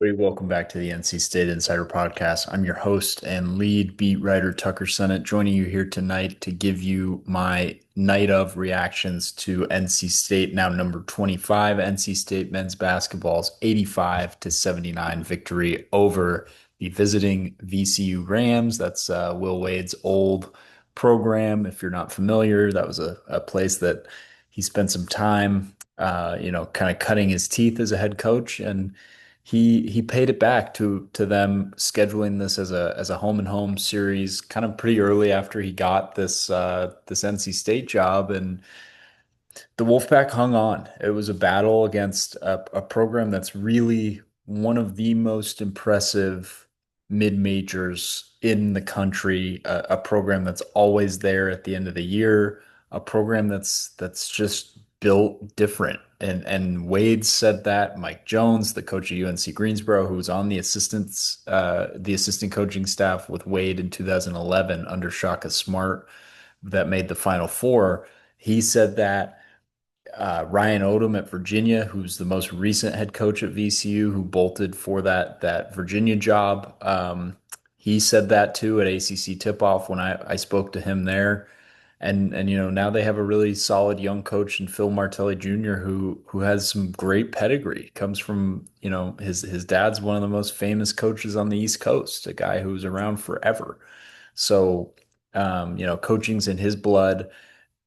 Welcome back to the NC State Insider Podcast. I'm your host and lead beat writer, Tucker Sennett, joining you here tonight to give you my night of reactions to NC State, now number 25, NC State men's basketball's 85 to 79 victory over the visiting VCU Rams. That's Will Wade's old program. If you're not familiar, that was a place that he spent some time, kind of cutting his teeth as a head coach. And he paid it back to them scheduling this as a home and home series kind of pretty early after he got this NC State job, and the Wolfpack hung on. It was a battle against a program that's really one of the most impressive mid-majors in the country, a program that's always there at the end of the year, a program that's just built different. And Wade said that. Mike Jones, the coach of UNC Greensboro, who was on the assistant coaching staff with Wade in 2011 under Shaka Smart, that made the Final Four. He said that. Ryan Odom at Virginia, who's the most recent head coach at VCU, who bolted for that Virginia job. He said that too at ACC tip-off when I spoke to him there. And now they have a really solid young coach in Phil Martelli Jr. who has some great pedigree. Comes from, his dad's one of the most famous coaches on the East Coast, a guy who's around forever. So coaching's in his blood.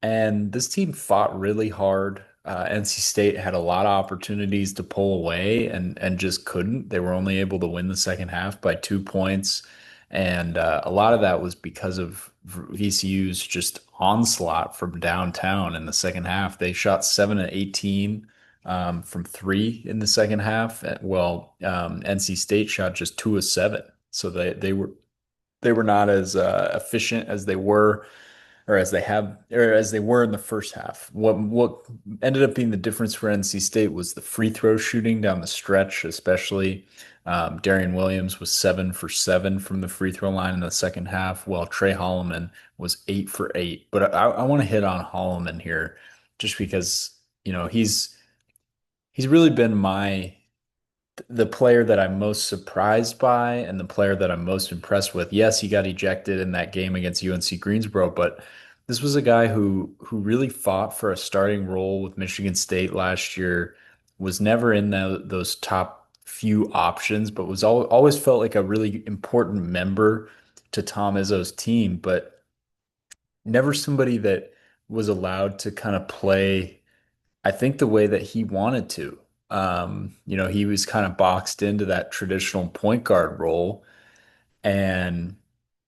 And this team fought really hard. NC State had a lot of opportunities to pull away and just couldn't. They were only able to win the second half by 2 points. And a lot of that was because of VCU's just onslaught from downtown in the second half. They shot 7 of 18 from three in the second half. NC State shot just 2 of 7. So they were not as efficient as they were or as they were in the first half. What ended up being the difference for NC State was the free throw shooting down the stretch, especially. Darian Williams was 7 for 7 from the free throw line in the second half, while Trey Holloman was 8 for 8. But I want to hit on Holloman here, just because he's really been the player that I'm most surprised by and the player that I'm most impressed with. Yes, he got ejected in that game against UNC Greensboro, but this was a guy who really fought for a starting role with Michigan State last year, was never in those top few options, but always felt like a really important member to Tom Izzo's team, but never somebody that was allowed to kind of play, I think, the way that he wanted to. He was kind of boxed into that traditional point guard role, and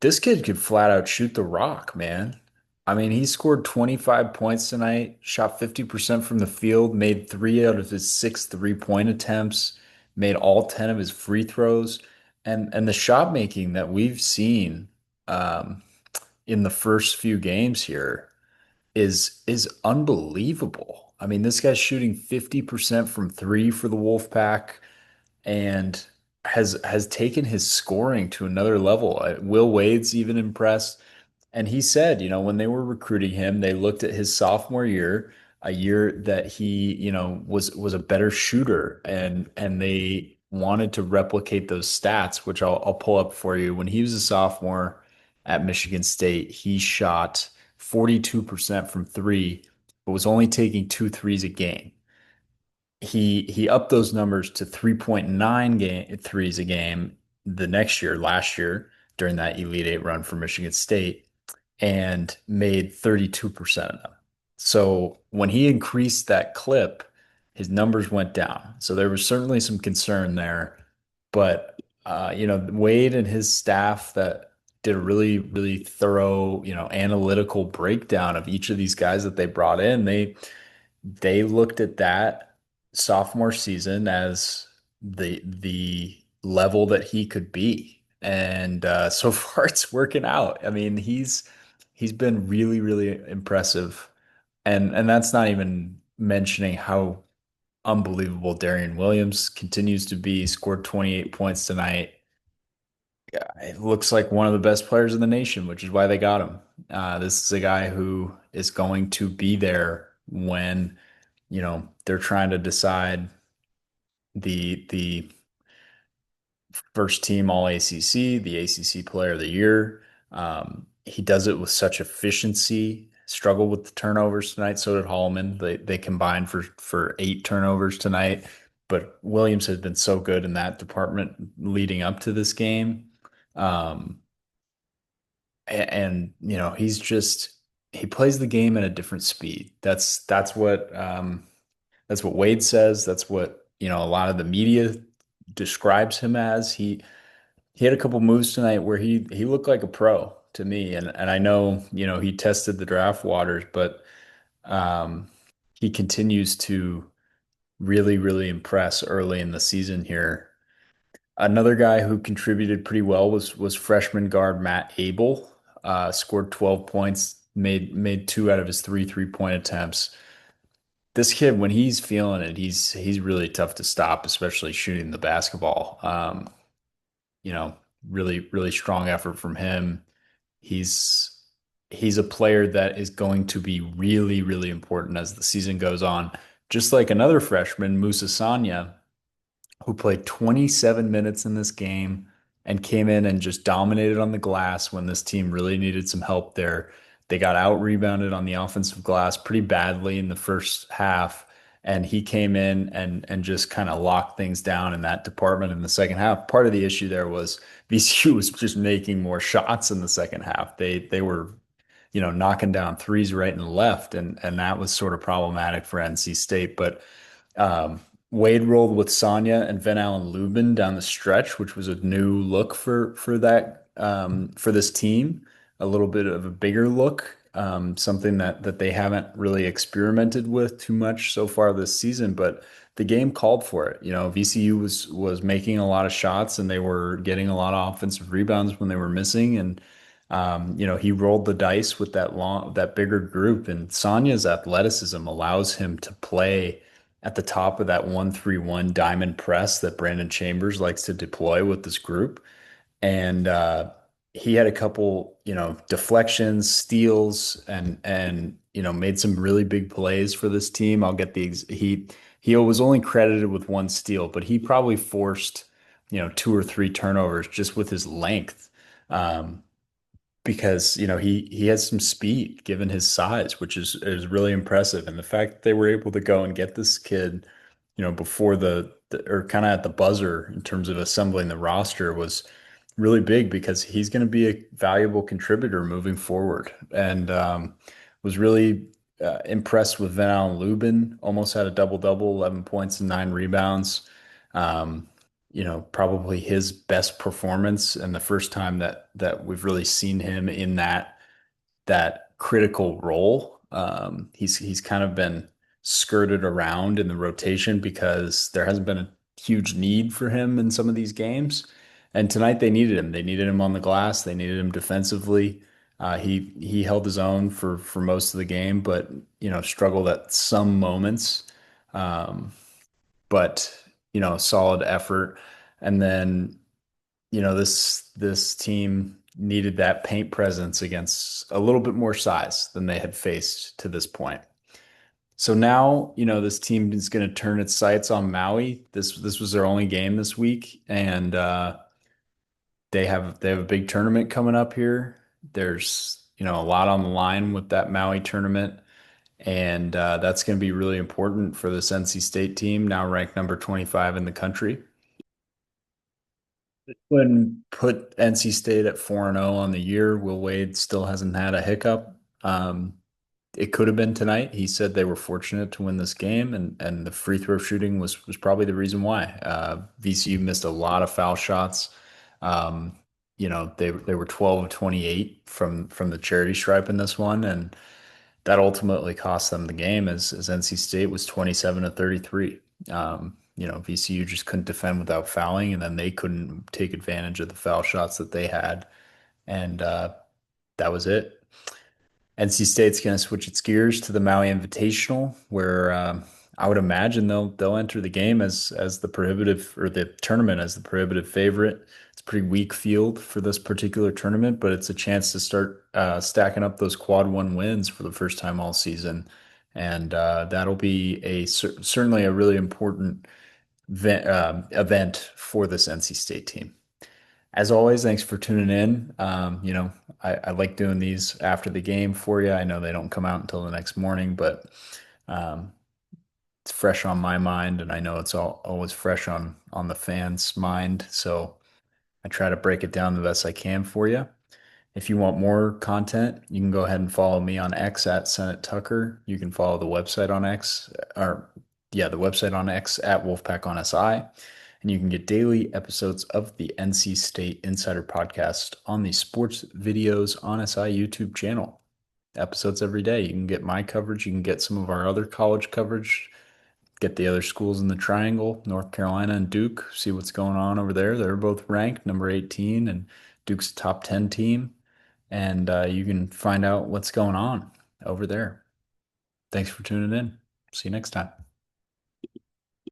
this kid could flat out shoot the rock, man. I mean, he scored 25 points tonight, shot 50% from the field, made 3 out of his 6 3-point attempts, made all 10 of his free throws, and the shot making that we've seen um, in the first few games here is unbelievable. I mean, this guy's shooting 50% from three for the Wolfpack and has taken his scoring to another level. Will Wade's even impressed. And he said, when they were recruiting him, they looked at his sophomore year, a year that he, was a better shooter, and they wanted to replicate those stats, which I'll pull up for you. When he was a sophomore at Michigan State, he shot 42% from three, but was only taking two threes a game. He upped those numbers to 3.9 threes a game the next year, last year, during that Elite Eight run for Michigan State, and made 32% of them. So when he increased that clip, his numbers went down. So there was certainly some concern there. But Wade and his staff that did a really, really thorough, analytical breakdown of each of these guys that they brought in. They looked at that sophomore season as the level that he could be. And so far it's working out. I mean, he's been really, really impressive. And that's not even mentioning how unbelievable Darian Williams continues to be. Scored 28 points tonight. Yeah, it looks like one of the best players in the nation, which is why they got him. This is a guy who is going to be there when, they're trying to decide the first team All ACC, the ACC Player of the Year. He does it with such efficiency. Struggled with the turnovers tonight. So did Hallman. They combined for 8 turnovers tonight. But Williams has been so good in that department leading up to this game. Um, and you know, he plays the game at a different speed. That's what Wade says. That's what, you know, a lot of the media describes him as. He had a couple moves tonight where he looked like a pro to me. And I know, you know, he tested the draft waters, but um he continues to really, really impress early in the season here. Another guy who contributed pretty well was freshman guard Matt Abel. Scored 12 points, made 2 out of his 3 3-point attempts. This kid, when he's feeling it, he's really tough to stop, especially shooting the basketball. You know, really, really strong effort from him. He's he's a player that is going to be really, really important as the season goes on. Just like another freshman, Musa Sanya, who played 27 minutes in this game and came in and just dominated on the glass when this team really needed some help there. They got out rebounded on the offensive glass pretty badly in the first half, and he came in and just kind of locked things down in that department in the second half. Part of the issue there was VCU was just making more shots in the second half. They were, you know, knocking down threes right and left, and that was sort of problematic for NC State. But um, Wade rolled with Sonya and Van Allen Lubin down the stretch, which was a new look for that for this team, a little bit of a bigger look, something that they haven't really experimented with too much so far this season. But the game called for it. You know, VCU was making a lot of shots and they were getting a lot of offensive rebounds when they were missing, and you know, he rolled the dice with that bigger group, and Sonya's athleticism allows him to play at the top of that 1-3-1 diamond press that Brandon Chambers likes to deploy with this group. And he had a couple, you know, deflections, steals, and you know, made some really big plays for this team. I'll get he was only credited with 1 steal, but he probably forced, you know, 2 or 3 turnovers just with his length. Um, because you know he has some speed given his size, which is really impressive. And the fact that they were able to go and get this kid, you know, before the or kind of at the buzzer in terms of assembling the roster was really big because he's going to be a valuable contributor moving forward. And was really impressed with Van Allen Lubin. Almost had a double double, 11 points and 9 rebounds. Um, you know, probably his best performance and the first time that we've really seen him in that critical role. He's kind of been skirted around in the rotation because there hasn't been a huge need for him in some of these games. And tonight they needed him. They needed him on the glass. They needed him defensively. He held his own for most of the game, but you know struggled at some moments. Um, but you know, solid effort. And then you know this team needed that paint presence against a little bit more size than they had faced to this point. So now, you know, this team is going to turn its sights on Maui. This was their only game this week, and they have a big tournament coming up here. There's, you know, a lot on the line with that Maui tournament, and that's going to be really important for this NC State team, now ranked number 25 in the country. Wouldn't put NC State at 4-0 on the year. Will Wade still hasn't had a hiccup. It could have been tonight. He said they were fortunate to win this game, and the free throw shooting was probably the reason why. VCU missed a lot of foul shots. Um, you know, they were 12 of 28 from the charity stripe in this one, and that ultimately cost them the game as NC State was 27 of 33. You know, VCU just couldn't defend without fouling, and then they couldn't take advantage of the foul shots that they had, and that was it. NC State's going to switch its gears to the Maui Invitational, where I would imagine they'll enter the game as the prohibitive or the tournament as the prohibitive favorite. It's a pretty weak field for this particular tournament, but it's a chance to start stacking up those quad one wins for the first time all season, and that'll be certainly a really important event for this NC State team. As always, thanks for tuning in. I like doing these after the game for you. I know they don't come out until the next morning, but um, it's fresh on my mind, and I know it's always fresh on the fans' mind. So I try to break it down the best I can for you. If you want more content, you can go ahead and follow me on X at Senate Tucker. You can follow the website on X, or yeah, the website on X at Wolfpack on SI. And you can get daily episodes of the NC State Insider Podcast on the Sports Videos on SI YouTube channel. Episodes every day. You can get my coverage. You can get some of our other college coverage. Get the other schools in the triangle, North Carolina and Duke. See what's going on over there. They're both ranked number 18, and Duke's a top 10 team. And you can find out what's going on over there. Thanks for tuning in. See you next time.